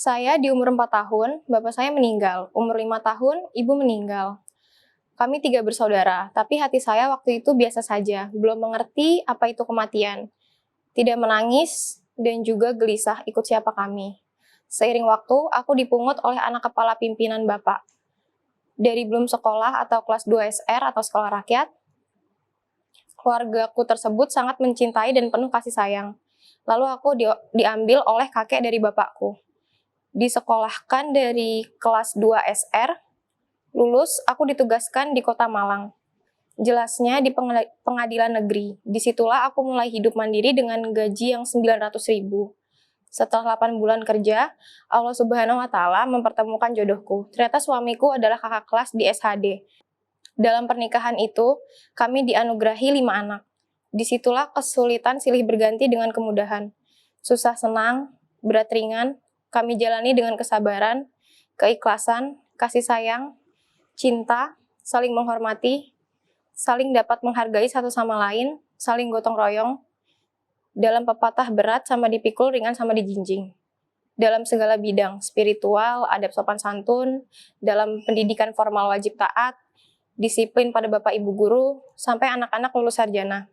Saya di umur 4 tahun, bapak saya meninggal. Umur 5 tahun, ibu meninggal. Kami 3 bersaudara, tapi hati saya waktu itu biasa saja, belum mengerti apa itu kematian. Tidak menangis dan juga gelisah ikut siapa kami. Seiring waktu, aku dipungut oleh anak kepala pimpinan bapak. Dari belum sekolah atau kelas 2 SR atau sekolah rakyat, keluargaku tersebut sangat mencintai dan penuh kasih sayang. Lalu aku diambil oleh kakek dari bapakku. Disekolahkan dari kelas 2 SR, lulus aku ditugaskan di Kota Malang. Jelasnya di pengadilan negeri. Disitulah aku mulai hidup mandiri dengan gaji yang 900.000. Setelah 8 bulan kerja, Allah Subhanahu wa Ta'ala mempertemukan jodohku. Ternyata suamiku adalah kakak kelas di SHD. Dalam pernikahan itu, kami dianugerahi 5 anak. Disitulah kesulitan silih berganti dengan kemudahan. Susah senang, berat ringan, kami jalani dengan kesabaran, keikhlasan, kasih sayang, cinta, saling menghormati, saling dapat menghargai satu sama lain, saling gotong royong, dalam pepatah berat sama dipikul, ringan sama dijinjing. Dalam segala bidang, spiritual, adab sopan santun, dalam pendidikan formal wajib taat, disiplin pada bapak ibu guru, sampai anak-anak lulus sarjana.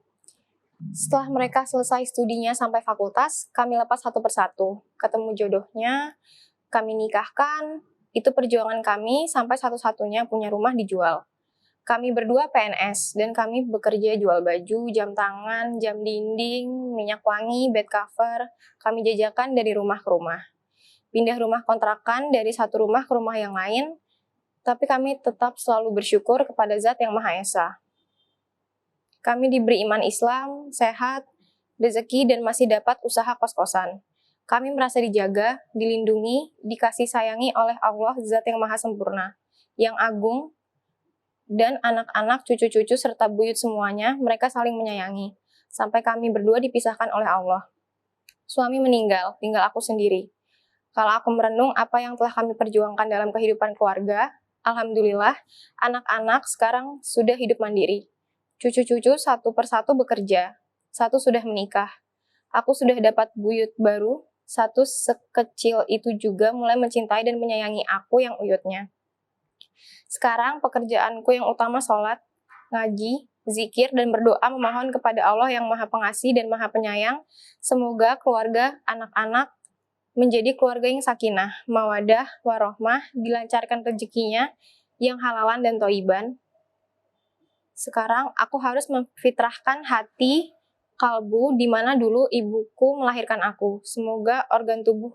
Setelah mereka selesai studinya sampai fakultas, kami lepas satu persatu. Ketemu jodohnya, kami nikahkan, itu perjuangan kami sampai satu-satunya punya rumah dijual. Kami berdua PNS, dan kami bekerja jual baju, jam tangan, jam dinding, minyak wangi, bed cover, kami jajakan dari rumah ke rumah. Pindah rumah kontrakan dari satu rumah ke rumah yang lain, tapi kami tetap selalu bersyukur kepada Zat yang Maha Esa. Kami diberi iman Islam, sehat, rezeki, dan masih dapat usaha kos-kosan. Kami merasa dijaga, dilindungi, dikasih sayangi oleh Allah Zat yang Maha Sempurna, yang agung, dan anak-anak, cucu-cucu, serta buyut semuanya, mereka saling menyayangi. Sampai kami berdua dipisahkan oleh Allah. Suami meninggal, tinggal aku sendiri. Kalau aku merenung apa yang telah kami perjuangkan dalam kehidupan keluarga, alhamdulillah, anak-anak sekarang sudah hidup mandiri. Cucu-cucu satu persatu bekerja, satu sudah menikah. Aku sudah dapat buyut baru, satu sekecil itu juga mulai mencintai dan menyayangi aku yang uyutnya. Sekarang pekerjaanku yang utama sholat, ngaji, zikir, dan berdoa memohon kepada Allah yang Maha Pengasih dan Maha Penyayang. Semoga keluarga, anak-anak menjadi keluarga yang sakinah, mawadah, warohmah, dilancarkan rezekinya yang halalan dan toiban. Sekarang aku harus memfitrahkan hati, kalbu, di mana dulu ibuku melahirkan aku. Semoga organ tubuh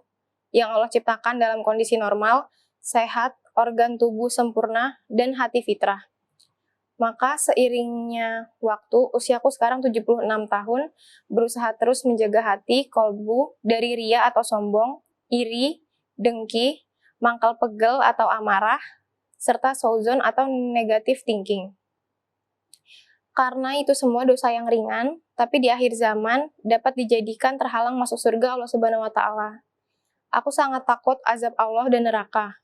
yang Allah ciptakan dalam kondisi normal, sehat, organ tubuh sempurna, dan hati fitrah. Maka seiringnya waktu, usiaku sekarang 76 tahun, berusaha terus menjaga hati, kolbu, dari ria atau sombong, iri, dengki, mangkal pegel atau amarah, serta souzon atau negative thinking. Karena itu semua dosa yang ringan, tapi di akhir zaman dapat dijadikan terhalang masuk surga Allah Subhanahu wa Ta'ala. Aku sangat takut azab Allah dan neraka.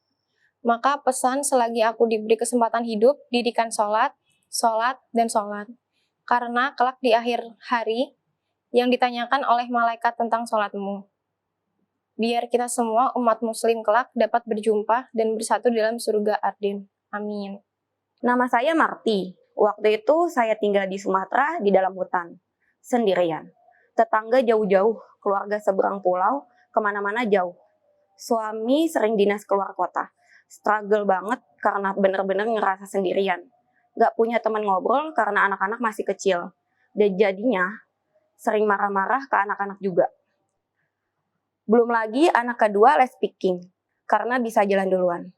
Maka pesan selagi aku diberi kesempatan hidup, didikan sholat, dan sholat. Karena kelak di akhir hari, yang ditanyakan oleh malaikat tentang sholatmu. Biar kita semua umat muslim kelak dapat berjumpa dan bersatu dalam surga Ardin. Amin. Nama saya Marti. Waktu itu saya tinggal di Sumatera di dalam hutan, sendirian. Tetangga jauh-jauh, keluarga seberang pulau, kemana-mana jauh. Suami sering dinas keluar kota. Struggle banget karena bener-bener ngerasa sendirian. Gak punya teman ngobrol karena anak-anak masih kecil. Dan jadinya sering marah-marah ke anak-anak juga. Belum lagi anak kedua less speaking, karena bisa jalan duluan.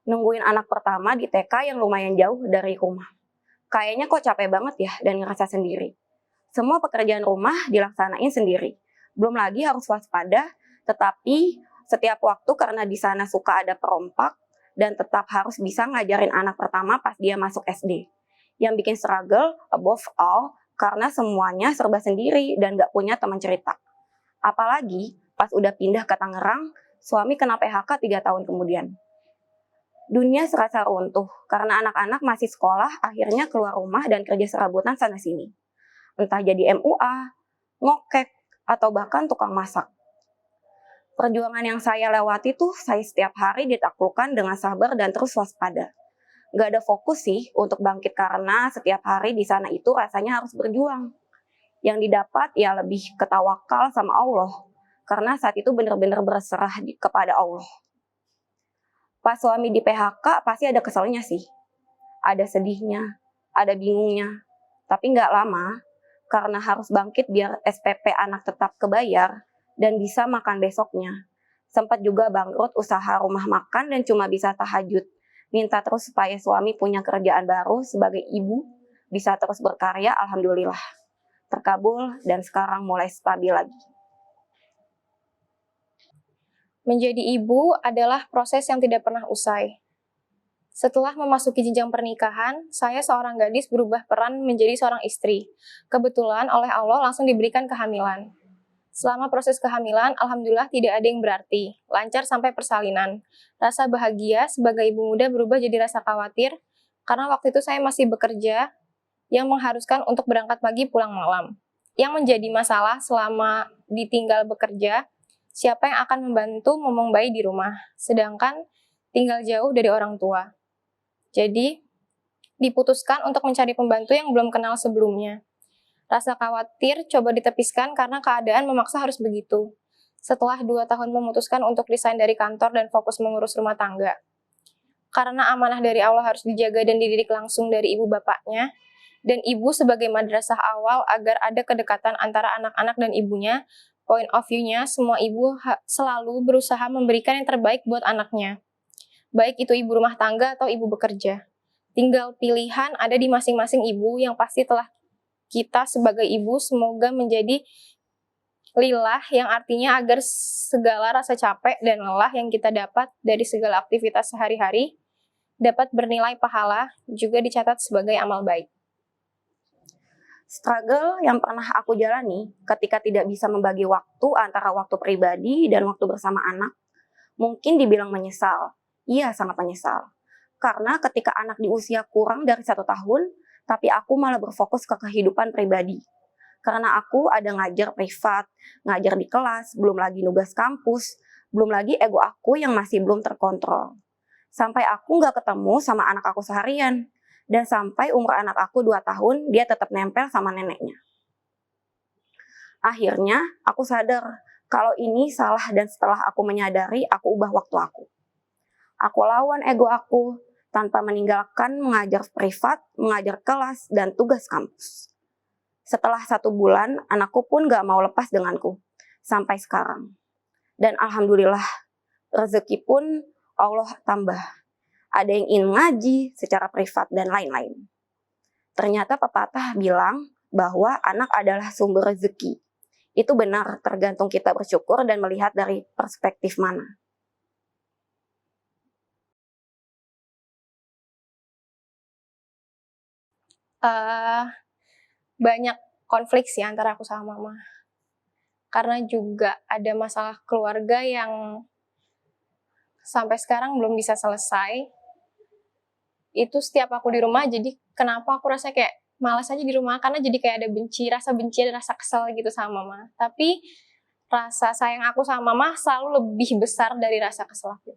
Nungguin anak pertama di TK yang lumayan jauh dari rumah. Kayaknya kok capek banget ya dan ngerasa sendiri. Semua pekerjaan rumah dilaksanain sendiri. Belum lagi harus waspada, tetapi setiap waktu karena di sana suka ada perompak, dan tetap harus bisa ngajarin anak pertama pas dia masuk SD. Yang bikin struggle, above all, karena semuanya serba sendiri dan gak punya teman cerita. Apalagi pas udah pindah ke Tangerang, suami kena PHK 3 tahun kemudian. Dunia serasa runtuh karena anak-anak masih sekolah akhirnya keluar rumah dan kerja serabutan sana-sini. Entah jadi MUA, ngokek, atau bahkan tukang masak. Perjuangan yang saya lewati tuh saya setiap hari ditaklukkan dengan sabar dan terus waspada. Gak ada fokus sih untuk bangkit karena setiap hari di sana itu rasanya harus berjuang. Yang didapat ya lebih ketawakal sama Allah. Karena saat itu benar-benar berserah kepada Allah. Pas suami di PHK pasti ada keselnya sih. Ada sedihnya, ada bingungnya. Tapi gak lama, karena harus bangkit biar SPP anak tetap kebayar dan bisa makan besoknya. Sempat juga bangkrut usaha rumah makan dan cuma bisa tahajud. Minta terus supaya suami punya kerjaan baru sebagai ibu, bisa terus berkarya, alhamdulillah. Terkabul dan sekarang mulai stabil lagi. Menjadi ibu adalah proses yang tidak pernah usai. Setelah memasuki jenjang pernikahan, saya seorang gadis berubah peran menjadi seorang istri. Kebetulan oleh Allah langsung diberikan kehamilan. Selama proses kehamilan, alhamdulillah tidak ada yang berarti, lancar sampai persalinan. Rasa bahagia sebagai ibu muda berubah jadi rasa khawatir, karena waktu itu saya masih bekerja, yang mengharuskan untuk berangkat pagi pulang malam. Yang menjadi masalah selama ditinggal bekerja, siapa yang akan membantu momong bayi di rumah, sedangkan tinggal jauh dari orang tua. Jadi, diputuskan untuk mencari pembantu yang belum kenal sebelumnya. Rasa khawatir coba ditepiskan karena keadaan memaksa harus begitu. Setelah 2 tahun memutuskan untuk resign dari kantor dan fokus mengurus rumah tangga. Karena amanah dari Allah harus dijaga dan dididik langsung dari ibu bapaknya, dan ibu sebagai madrasah awal agar ada kedekatan antara anak-anak dan ibunya, point of view-nya semua ibu selalu berusaha memberikan yang terbaik buat anaknya. Baik itu ibu rumah tangga atau ibu bekerja. Tinggal pilihan ada di masing-masing ibu yang pasti telah kita sebagai ibu semoga menjadi lillah yang artinya agar segala rasa capek dan lelah yang kita dapat dari segala aktivitas sehari-hari dapat bernilai pahala juga dicatat sebagai amal baik. Struggle yang pernah aku jalani ketika tidak bisa membagi waktu antara waktu pribadi dan waktu bersama anak, mungkin dibilang menyesal. Iya, sangat menyesal. Karena ketika anak di usia kurang dari 1 tahun, tapi aku malah berfokus ke kehidupan pribadi. Karena aku ada ngajar privat, ngajar di kelas, belum lagi nugas kampus, belum lagi ego aku yang masih belum terkontrol. Sampai aku gak ketemu sama anak aku seharian. Dan sampai umur anak aku 2 tahun, dia tetap nempel sama neneknya. Akhirnya, aku sadar kalau ini salah dan setelah aku menyadari, aku ubah waktu aku. Aku lawan ego aku tanpa meninggalkan mengajar privat, mengajar kelas, dan tugas kampus. Setelah 1 bulan, anakku pun gak mau lepas denganku. Sampai sekarang. Dan alhamdulillah, rezeki pun Allah tambah. Ada yang ingin ngaji secara privat dan lain-lain. Ternyata pepatah bilang bahwa anak adalah sumber rezeki. Itu benar, tergantung kita bersyukur dan melihat dari perspektif mana. Banyak konflik sih antara aku sama mama. Karena juga ada masalah keluarga yang sampai sekarang belum bisa selesai. Itu setiap aku di rumah, jadi kenapa aku rasa kayak malas aja di rumah, karena jadi kayak ada rasa benci, ada rasa kesel gitu sama mama. Tapi rasa sayang aku sama mama selalu lebih besar dari rasa kesel aku.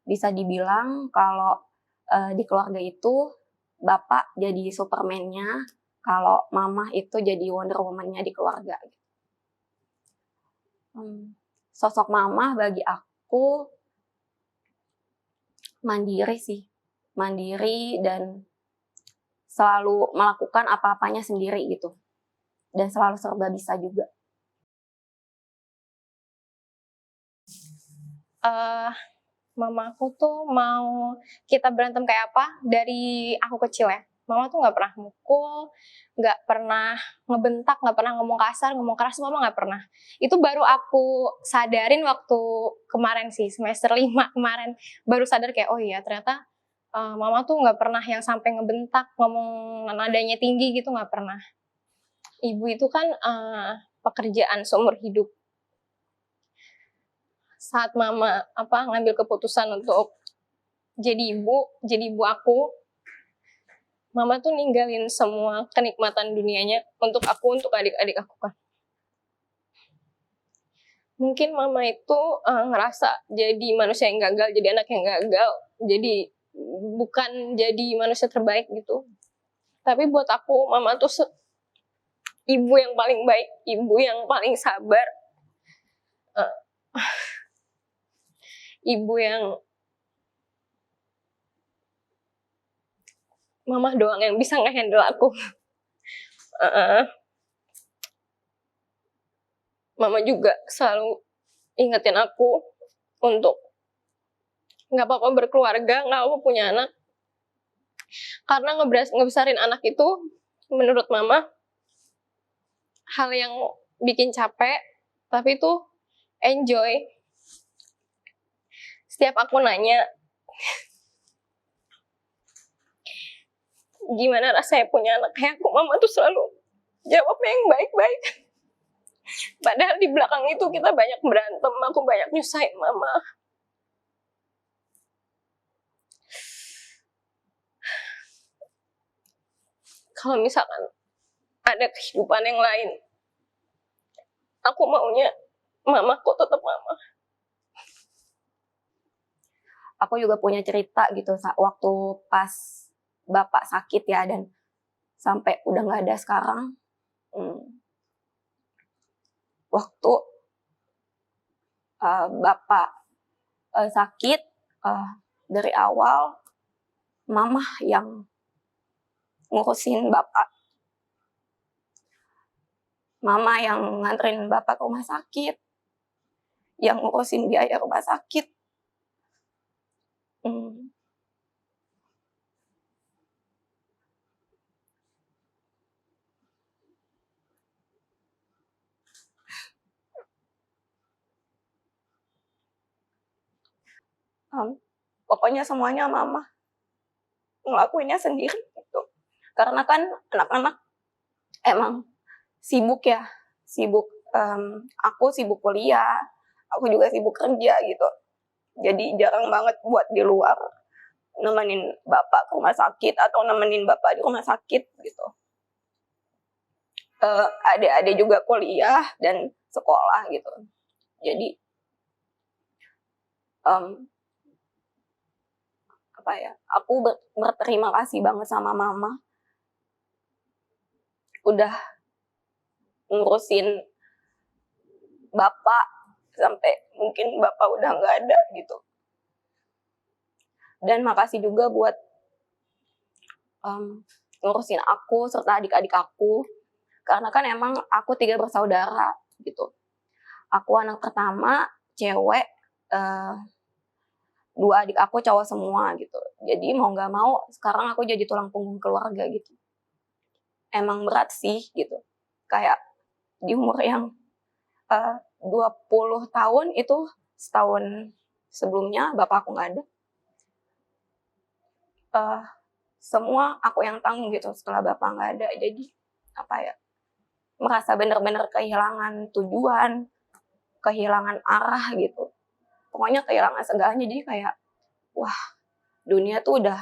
Bisa dibilang kalau di keluarga itu bapak jadi Superman-nya, kalau mama itu jadi Wonder Woman-nya di keluarga. Sosok mama bagi aku mandiri sih, mandiri dan selalu melakukan apa-apanya sendiri gitu, dan selalu serba bisa juga. Mama aku tuh mau kita berantem kayak apa dari aku kecil ya. Mama tuh nggak pernah mukul, nggak pernah ngebentak, nggak pernah ngomong kasar, ngomong keras, mama nggak pernah. Itu baru aku sadarin waktu kemarin sih, semester 5 kemarin. Baru sadar kayak, oh iya ternyata mama tuh nggak pernah yang sampai ngebentak, ngomong nadanya tinggi gitu, nggak pernah. Ibu itu kan pekerjaan seumur hidup. Saat mama ngambil keputusan untuk jadi ibu aku, mama tuh ninggalin semua kenikmatan dunianya untuk aku, untuk adik-adik aku kan. Mungkin mama itu ngerasa jadi manusia yang gagal, jadi anak yang gagal, jadi bukan jadi manusia terbaik gitu. Tapi buat aku mama tuh ibu yang paling baik, ibu yang paling sabar, eh, ibu yang mama doang yang bisa ngehandle aku. Mama juga selalu ingetin aku untuk nggak apa-apa berkeluarga, nggak apa-apa punya anak. Karena ngebesarin anak itu menurut mama hal yang bikin capek, tapi itu enjoy. Setiap aku nanya, gimana rasanya punya anak kayak aku, mama tuh selalu jawabnya yang baik-baik. Padahal di belakang itu kita banyak berantem, aku banyak nyusahin mama. Kalau misalkan ada kehidupan yang lain, aku maunya mamaku tetap mama. Aku juga punya cerita gitu waktu pas bapak sakit ya, dan sampai udah nggak ada sekarang. Waktu bapak sakit, dari awal mama yang ngurusin bapak. Mama yang nganterin bapak ke rumah sakit, yang ngurusin biaya rumah sakit. Pokoknya semuanya mama ngelakuinnya sendiri gitu. Karena kan anak-anak emang sibuk ya, sibuk. Aku sibuk kuliah, aku juga sibuk kerja gitu. Jadi jarang banget buat di luar nemenin bapak ke rumah sakit atau nemenin bapak di rumah sakit gitu. Adik-adik juga kuliah dan sekolah gitu. Jadi aku berterima kasih banget sama mama udah ngurusin bapak sampai mungkin bapak udah nggak ada gitu. Dan makasih juga buat ngurusin aku serta adik-adik aku, karena kan emang aku 3 bersaudara gitu. Aku anak pertama cewek, 2 adik aku cowok semua gitu. Jadi mau nggak mau sekarang aku jadi tulang punggung keluarga gitu. Emang berat sih gitu. Kayak di umur yang 20 tahun itu, setahun sebelumnya bapak aku nggak ada. Semua aku yang tanggung gitu setelah bapak nggak ada. Jadi merasa benar-benar kehilangan tujuan, kehilangan arah gitu. Pokoknya kehilangan segalanya. Jadi kayak, wah, dunia tuh udah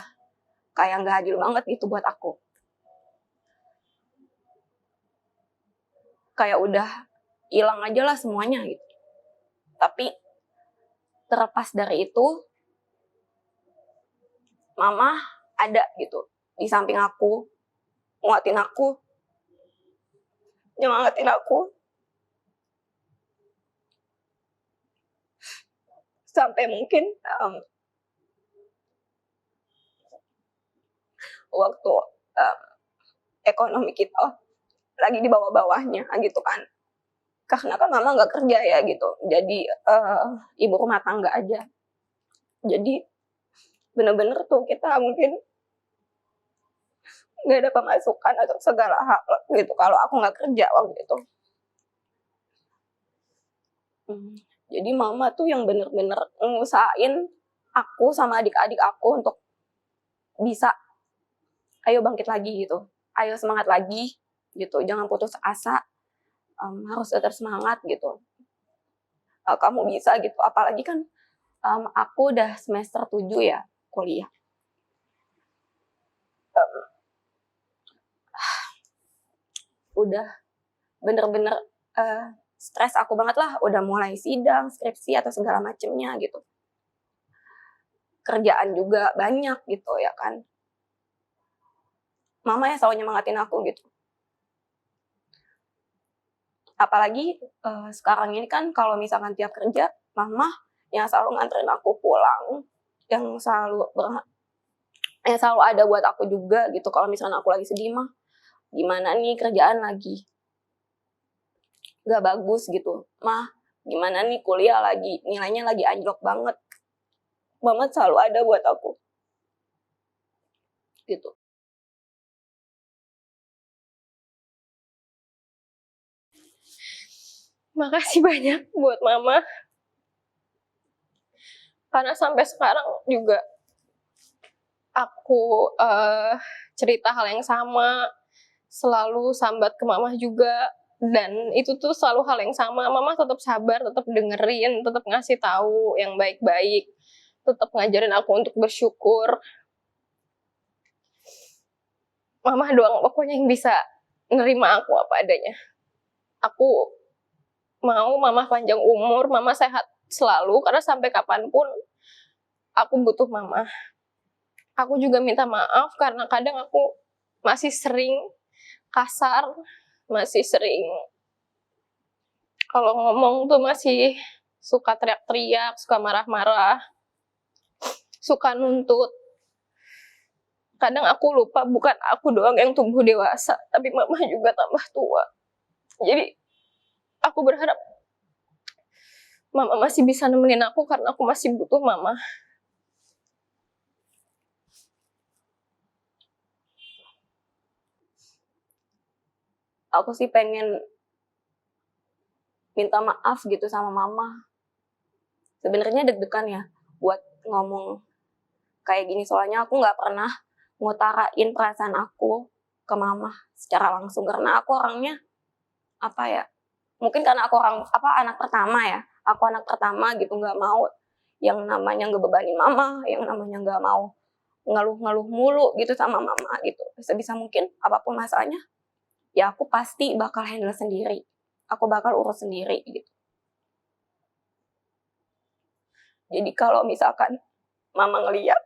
kayak nggak adil banget gitu buat aku. Kayak udah hilang aja lah semuanya gitu. Tapi terlepas dari itu, mama ada gitu di samping aku, nguatin aku, nyemangatin aku. Sampai mungkin waktu ekonomi kita lagi di bawah-bawahnya gitu kan. Karena kan mama nggak kerja ya gitu. Jadi ibu rumah tangga aja. Jadi bener-bener tuh kita mungkin nggak ada pemasukan atau segala hal gitu kalau aku nggak kerja waktu itu. Jadi mama tuh yang bener-bener ngusahain aku sama adik-adik aku untuk bisa, ayo bangkit lagi gitu, ayo semangat lagi gitu, jangan putus asa, harus tetap semangat gitu. Kamu bisa gitu, apalagi kan aku udah semester 7 ya kuliah. Udah bener-bener stres aku banget lah, udah mulai sidang, skripsi atau segala macemnya gitu. Kerjaan juga banyak gitu ya kan. Mama yang selalu nyemangatin aku gitu. Apalagi sekarang ini kan kalau misalkan tiap kerja, mama yang selalu nganterin aku pulang, yang selalu ada buat aku juga gitu. Kalau misalkan aku lagi sedih mah, gimana nih kerjaan lagi gak bagus gitu. Mah, gimana nih kuliah lagi, nilainya lagi anjlok banget. Mama selalu ada buat aku. Gitu. Makasih banyak buat mama. Karena sampai sekarang juga aku cerita hal yang sama, selalu sambat ke mama juga. Dan itu tuh selalu hal yang sama. Mama tetap sabar, tetap dengerin, tetap ngasih tahu yang baik-baik, tetap ngajarin aku untuk bersyukur. Mama doang pokoknya yang bisa nerima aku apa adanya. Aku mau mama panjang umur, mama sehat selalu, karena sampai kapanpun aku butuh mama. Aku juga minta maaf karena kadang aku masih sering kasar, masih sering kalau ngomong tuh masih suka teriak-teriak, suka marah-marah, suka nuntut. Kadang aku lupa bukan aku doang yang tumbuh dewasa, tapi mama juga tambah tua. Jadi aku berharap mama masih bisa nemenin aku karena aku masih butuh mama. Aku sih pengen minta maaf gitu sama mama. Sebenarnya deg-degan ya buat ngomong kayak gini, soalnya aku nggak pernah ngutarain perasaan aku ke mama secara langsung karena aku orangnya apa ya, mungkin karena aku anak pertama ya, aku anak pertama gitu, nggak mau yang namanya ngebebanin mama, yang namanya nggak mau ngeluh-ngeluh mulu gitu sama mama gitu. Sebisa mungkin apapun masalahnya ya aku pasti bakal handle sendiri, aku bakal urus sendiri gitu. Jadi kalau misalkan mama ngeliat,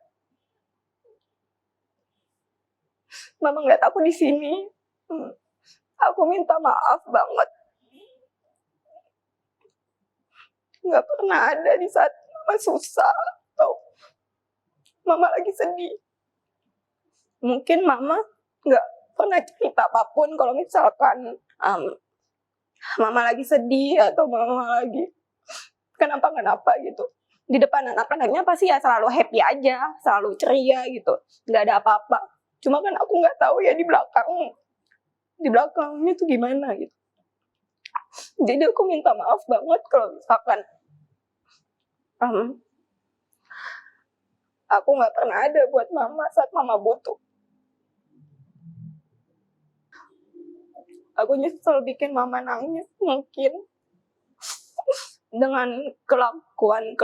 mama ngeliat aku di sini, aku minta maaf banget. Nggak pernah ada di saat mama susah atau mama lagi sedih. Mungkin mama nggak pernah cerita apapun kalau misalkan mama lagi sedih atau mama lagi kenapa gitu. Di depan anak-anaknya pasti ya selalu happy aja, selalu ceria gitu, nggak ada apa-apa. Cuma kan aku nggak tahu ya di belakangnya tuh gimana gitu. Jadi aku minta maaf banget kalau misalkan aku nggak pernah ada buat mama saat mama butuh. Aku nyesel bikin mama nangis mungkin dengan kelakuan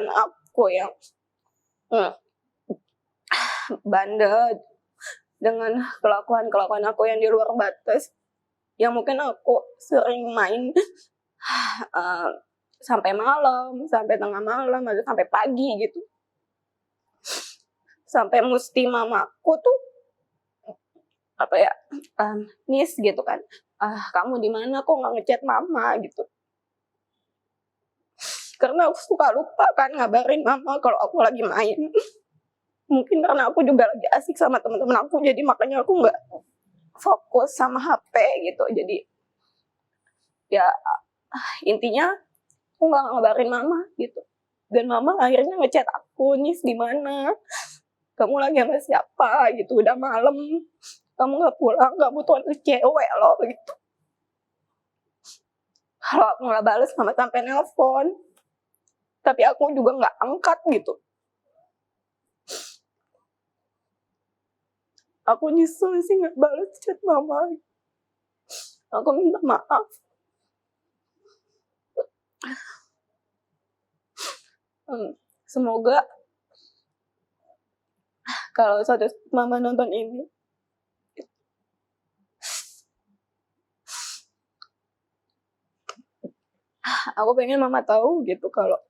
aku yang bandel, dengan kelakuan aku yang di luar batas, yang mungkin aku sering main sampai malam, sampai tengah malam, atau sampai pagi gitu, sampai mesti mamaku tuh apa ya, Nis gitu kan, kamu di mana kok nggak ngechat mama gitu. Karena aku suka lupa kan ngabarin mama kalau aku lagi main. Mungkin karena aku juga lagi asik sama teman-teman aku, jadi makanya aku nggak fokus sama HP gitu. Jadi ya intinya aku nggak ngabarin mama gitu. Dan mama akhirnya ngechat aku, Nis di mana? Kamu lagi sama siapa gitu? Udah malam, kamu nggak pulang, kamu tuh anak cewek loh gitu. Kalau aku nggak bales, mama sampai nelpon, tapi aku juga nggak angkat gitu. Aku nyesel sih nggak balas chat mama. Aku minta maaf. Semoga kalau suatu mama nonton ini, Aku pengen mama tahu gitu kalau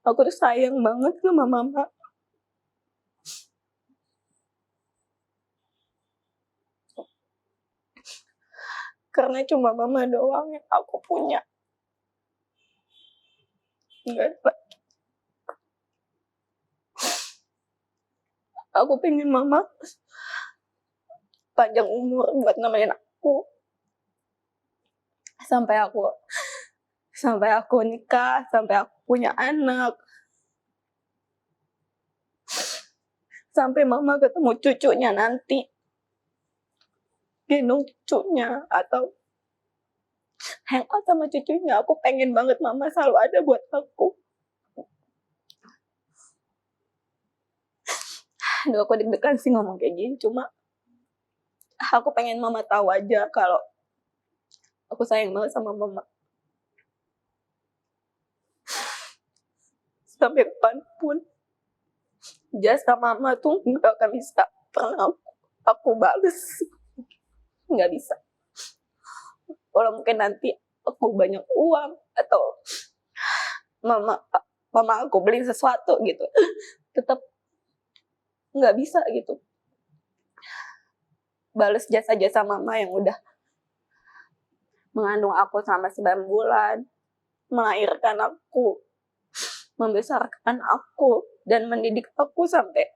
aku tuh sayang banget sama mama. Karena cuma mama doang yang aku punya. Enggak ada. Aku pengen mama panjang umur buat nemenin aku. Sampai aku nikah, sampai aku punya anak. Sampai mama ketemu cucunya nanti. Gendong cucunya atau hangout sama cucunya. Aku pengen banget mama selalu ada buat aku. Aduh, aku deg-degan sih ngomong kayak gini. Cuma aku pengen mama tahu aja kalau aku sayang banget sama mama. Sampai kapanpun jasa mama tuh nggak akan bisa pernah aku bales. Nggak bisa. Kalau mungkin nanti aku banyak uang atau mama aku beli sesuatu gitu, tetap nggak bisa gitu bales jasa-jasa mama yang udah mengandung aku selama 9 bulan, melahirkan aku, membesarkan aku, dan mendidik aku sampai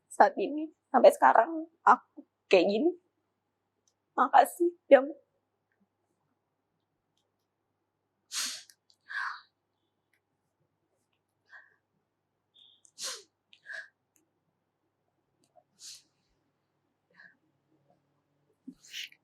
saat ini, sampai sekarang aku kayak gini. Makasih ya